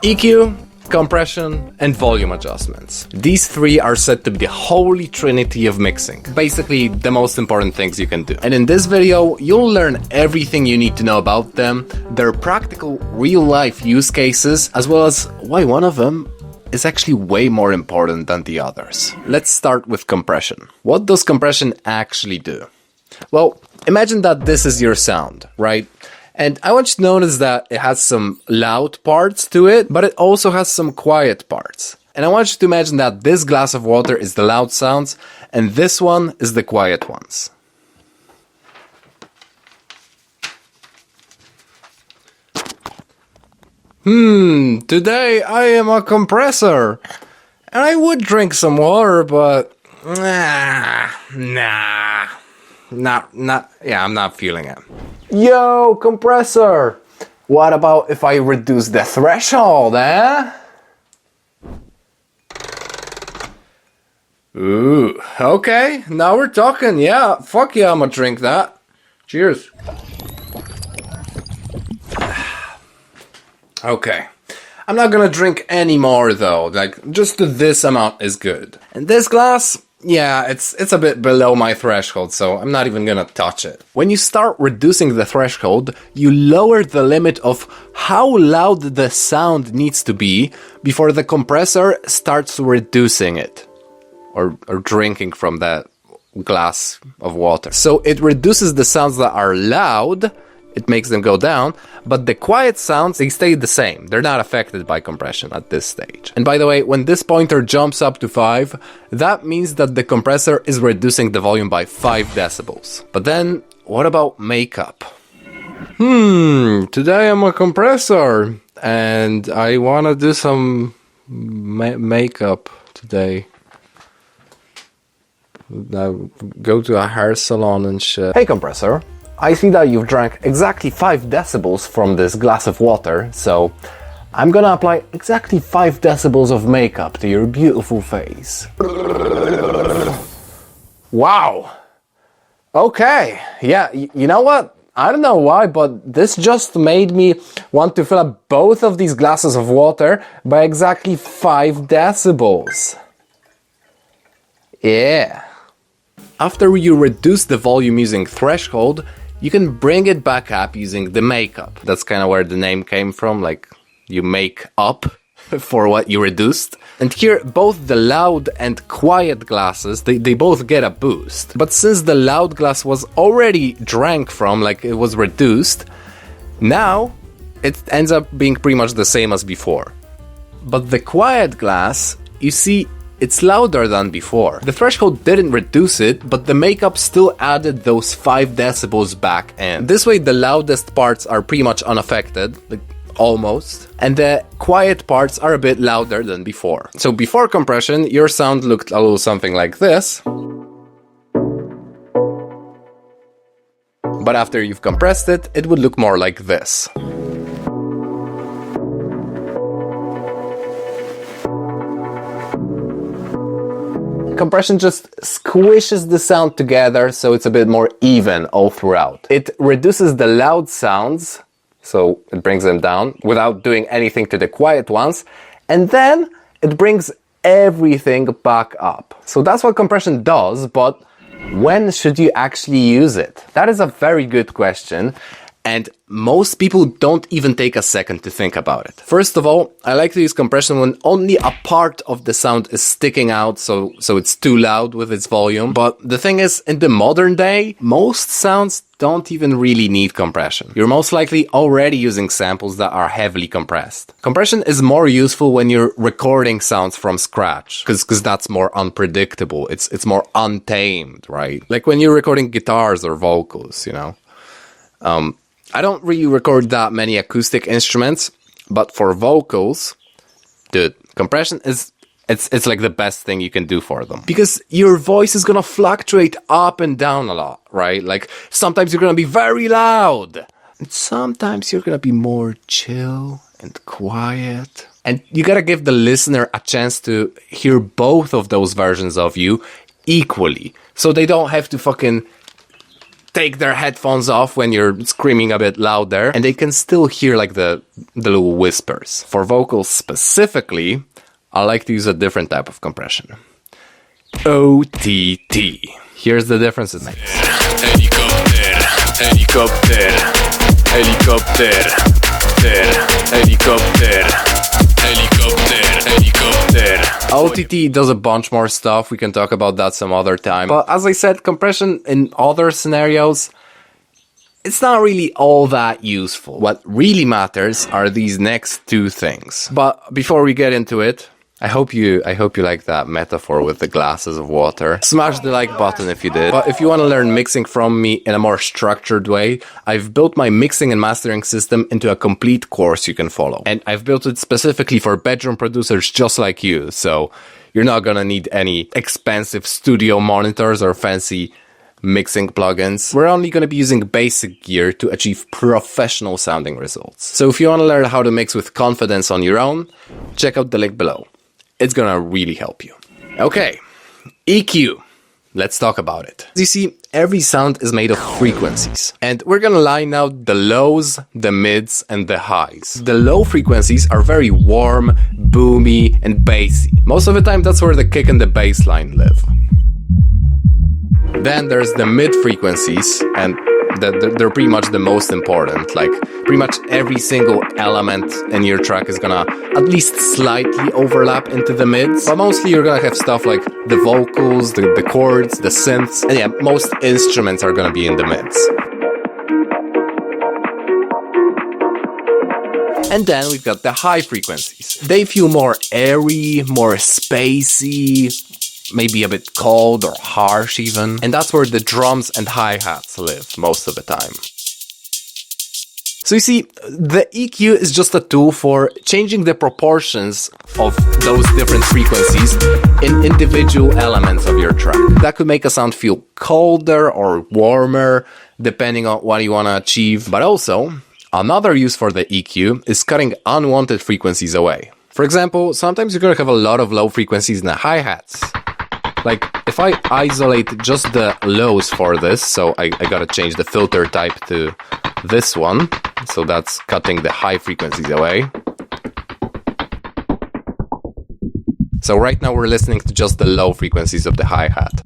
EQ, compression, and volume adjustments. These three are said to be the holy trinity of mixing. Basically, the most important things you can do. And in this video, you'll learn everything you need to know about them, their practical, real-life use cases, as well as why one of them is actually way more important than the others. Let's start with compression. What does compression actually do? Well, imagine that this is your sound, right? And I want you to notice that it has some loud parts to it, but it also has some quiet parts. And I want you to imagine that this glass of water is the loud sounds, and this one is the quiet ones. Today I am a compressor. And I would drink some water, but I'm not feeling it. Yo, compressor! What about if I reduce the threshold, eh? Ooh, okay, now we're talking. Yeah, fuck yeah, I'ma drink that. Cheers. Okay. I'm not gonna drink any more though, like, just this amount is good. And this glass, yeah, it's a bit below my threshold, so I'm not even gonna touch it. When you start reducing the threshold, you lower the limit of how loud the sound needs to be before the compressor starts reducing it. Or drinking from that glass of water. So it reduces the sounds that are loud, it makes them go down, but the quiet sounds, they stay the same. They're not affected by compression at this stage. And by the way, when this pointer jumps up to 5, that means that the compressor is reducing the volume by 5 decibels. But then, what about makeup? Today I'm a compressor, and I wanna do some makeup today. Go to a hair salon and shit. Hey compressor, I see that you've drank exactly 5 decibels from this glass of water, so I'm gonna apply exactly 5 decibels of makeup to your beautiful face. Wow! Okay, yeah, you know what? I don't know why, but this just made me want to fill up both of these glasses of water by exactly 5 decibels. Yeah. After you reduce the volume using threshold, you can bring it back up using the makeup. That's kind of where the name came from, like you make up for what you reduced. And here, both the loud and quiet glasses, they both get a boost. But since the loud glass was already drank from, like it was reduced, now it ends up being pretty much the same as before. But the quiet glass, you see, it's louder than before. The threshold didn't reduce it, but the makeup still added those 5 decibels back in. This way the loudest parts are pretty much unaffected, like almost, and the quiet parts are a bit louder than before. So before compression, your sound looked a little something like this. But after you've compressed it, it would look more like this. Compression just squishes the sound together so it's a bit more even all throughout. It reduces the loud sounds, so it brings them down without doing anything to the quiet ones, and then it brings everything back up. So that's what compression does, but when should you actually use it? That is a very good question. And most people don't even take a second to think about it. First of all, I like to use compression when only a part of the sound is sticking out, so it's too loud with its volume. But the thing is, in the modern day, most sounds don't even really need compression. You're most likely already using samples that are heavily compressed. Compression is more useful when you're recording sounds from scratch, because that's more unpredictable. It's more untamed, right? Like when you're recording guitars or vocals, you know? I don't really record that many acoustic instruments, but for vocals, dude, compression is, it's like the best thing you can do for them. Because your voice is gonna fluctuate up and down a lot, right? Like, sometimes you're gonna be very loud, and sometimes you're gonna be more chill and quiet. And you gotta give the listener a chance to hear both of those versions of you equally, so they don't have to fucking take their headphones off when you're screaming a bit louder, and they can still hear like the little whispers. For vocals specifically, I like to use a different type of compression. OTT. Here's the difference it makes. Helicopter, helicopter, helicopter, helicopter, helicopter, helicopter. OTT does a bunch more stuff. We can talk about that some other time. But as I said, compression in other scenarios, it's not really all that useful. What really matters are these next two things. But before we get into it, I hope you like that metaphor with the glasses of water. Smash the like button if you did. But if you want to learn mixing from me in a more structured way, I've built my mixing and mastering system into a complete course you can follow. And I've built it specifically for bedroom producers just like you. So you're not gonna need any expensive studio monitors or fancy mixing plugins. We're only going to be using basic gear to achieve professional sounding results. So if you want to learn how to mix with confidence on your own, check out the link below. It's gonna really help you. Okay, EQ. Let's talk about it. As you see, every sound is made of frequencies. And we're gonna line out the lows, the mids, and the highs. The low frequencies are very warm, boomy, and bassy. Most of the time, that's where the kick and the bass line live. Then there's the mid frequencies, and they're pretty much the most important. Like, pretty much every single element in your track is gonna at least slightly overlap into the mids. But mostly you're gonna have stuff like the vocals, the chords, the synths. And yeah, most instruments are gonna be in the mids. And then we've got the high frequencies. They feel more airy, more spacey, maybe a bit cold or harsh even. And that's where the drums and hi-hats live most of the time. So you see, the EQ is just a tool for changing the proportions of those different frequencies in individual elements of your track. That could make a sound feel colder or warmer, depending on what you want to achieve. But also, another use for the EQ is cutting unwanted frequencies away. For example, sometimes you're going to have a lot of low frequencies in the hi-hats. Like, if I isolate just the lows for this, so I gotta change the filter type to this one, so that's cutting the high frequencies away. So right now we're listening to just the low frequencies of the hi-hat.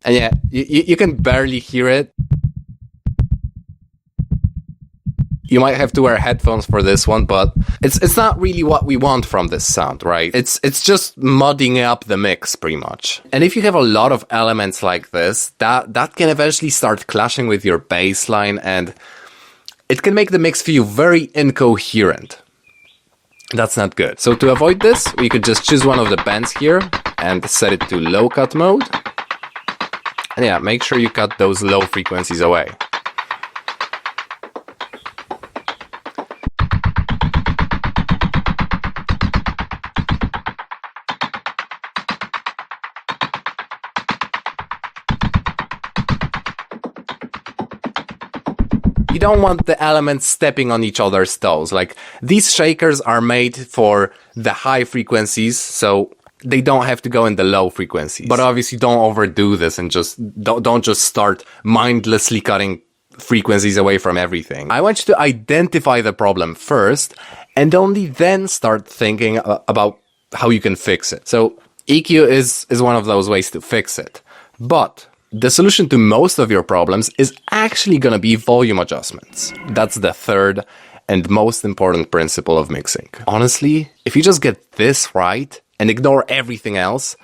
And yeah, you can barely hear it. You might have to wear headphones for this one, but it's not really what we want from this sound, right? It's just mudding up the mix, pretty much. And if you have a lot of elements like this, that can eventually start clashing with your bass line, and it can make the mix feel very incoherent. That's not good. So to avoid this, we could just choose one of the bands here and set it to low cut mode. And yeah, make sure you cut those low frequencies away. You don't want the elements stepping on each other's toes. Like, these shakers are made for the high frequencies, so they don't have to go in the low frequencies. But obviously don't overdo this and just don't just start mindlessly cutting frequencies away from everything. I want you to identify the problem first and only then start thinking about how you can fix it. So EQ is one of those ways to fix it. But the solution to most of your problems is actually going to be volume adjustments. That's the third and most important principle of mixing. Honestly, if you just get this right and ignore everything else,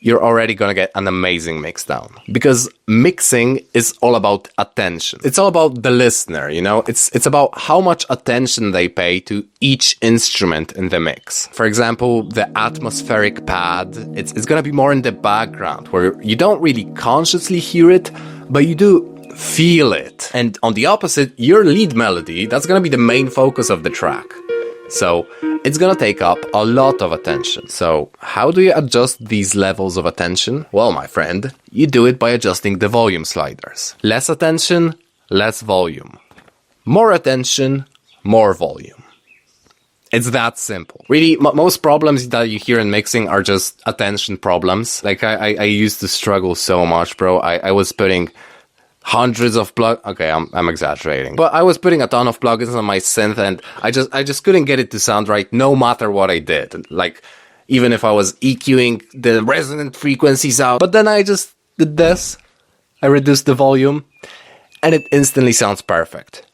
you're already going to get an amazing mix down. Because mixing is all about attention. It's all about the listener, you know? It's about how much attention they pay to each instrument in the mix. For example, the atmospheric pad, it's going to be more in the background, where you don't really consciously hear it, but you do feel it. And on the opposite, your lead melody, that's going to be the main focus of the track. So it's gonna take up a lot of attention. So how do you adjust these levels of attention? Well, my friend, you do it by adjusting the volume sliders. Less attention, less volume. More attention, more volume. It's that simple. Really, most problems that you hear in mixing are just attention problems. Like, I used to struggle so much, bro. I was putting hundreds of okay, I'm exaggerating. But I was putting a ton of plugins on my synth, and I just couldn't get it to sound right no matter what I did. Like, even if I was EQing the resonant frequencies out. But then I just did this. I reduced the volume, and it instantly sounds perfect.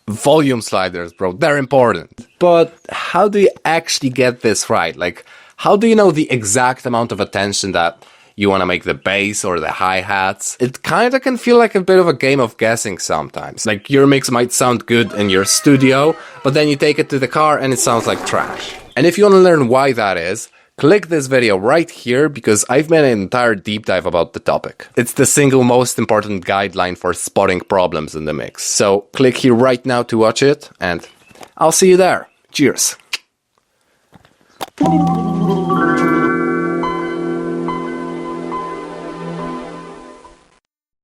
Volume sliders, bro, they're important. But how do you actually get this right? Like, how do you know the exact amount of attention that you want to make the bass or the hi-hats? It kind of can feel like a bit of a game of guessing sometimes. Like, your mix might sound good in your studio, but then you take it to the car and it sounds like trash. And if you want to learn why that is, click this video right here, because I've made an entire deep dive about the topic. It's the single most important guideline for spotting problems in the mix. So click here right now to watch it, and I'll see you there. Cheers.